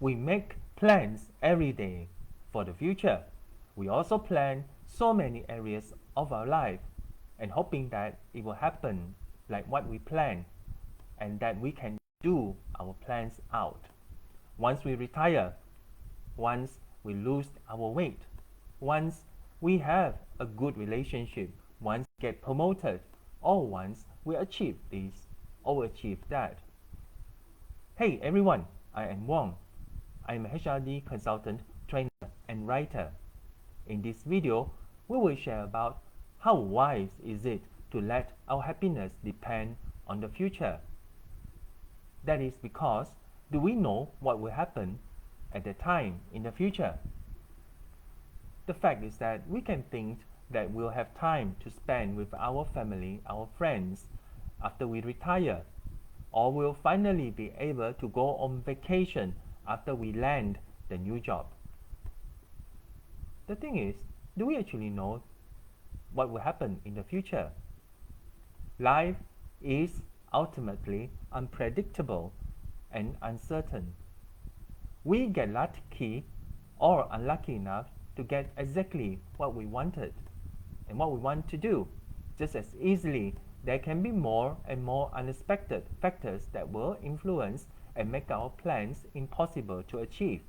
We make plans every day for the future. We also plan so many areas of our life and hoping that it will happen like what we plan and that we can do our plans out. Once we retire, once we lose our weight, once we have a good relationship, once we get promoted, or once we achieve this or achieve that. Hey everyone, I am Wong. I am a HRD consultant, trainer, and writer. In this video, we will share about how wise is it to let our happiness depend on the future. That is because, do we know what will happen at the time in the future? The fact is that we can think that we'll have time to spend with our family, our friends, after we retire, or we'll finally be able to go on vacation after we land the new job. The thing is, do we actually know what will happen in the future? Life is ultimately unpredictable and uncertain. We get lucky or unlucky enough to get exactly what we wanted and what we want to do. Just as easily, there can be more and more unexpected factors that will influence and make our plans impossible to achieve.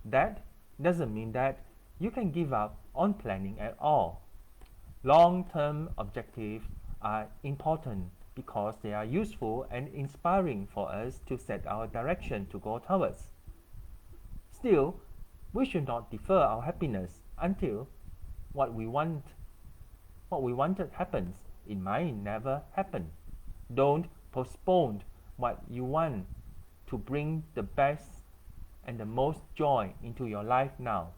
That doesn't mean that you can give up on planning at all. Long-term objectives are important because they are useful and inspiring for us to set our direction to go towards. Still, we should not defer our happiness until what we wanted happens. It might never happen. Don't postpone what you want to bring the best and the most joy into your life now.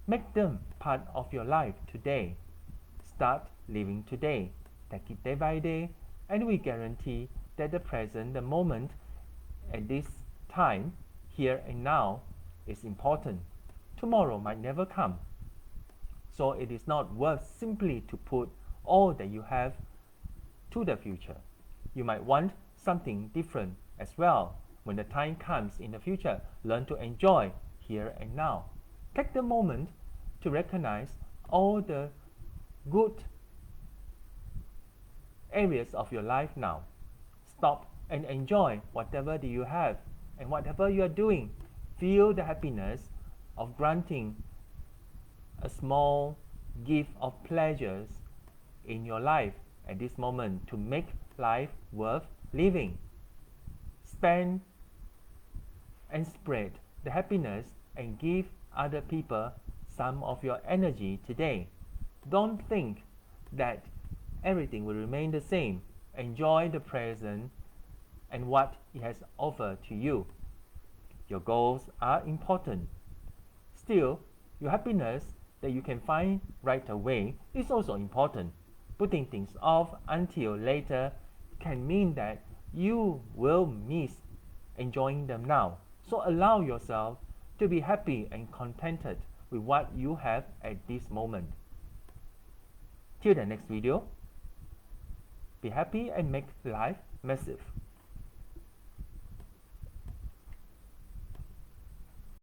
Make them part of your life today. Start living today. Take it day by day, and we guarantee that the present, the moment, at this time, here and now, is important. Tomorrow might never come. So it is not worth simply to put all that you have to the future. You might want something different as well. When the time comes in the future, learn to enjoy here and now. Take the moment to recognize all the good areas of your life now. Stop and enjoy whatever that you have and whatever you are doing. Feel the happiness of granting a small gift of pleasures in your life at this moment to make life worth living. Spend and spread the happiness and give other people some of your energy today. Don't think that everything will remain the same. Enjoy the present and what it has offered to you. Your goals are important. Still, your happiness that you can find right away is also important. Putting things off until later can mean that you will miss enjoying them now. So allow yourself to be happy and contented with what you have at this moment. Till the next video, be happy and make life massive.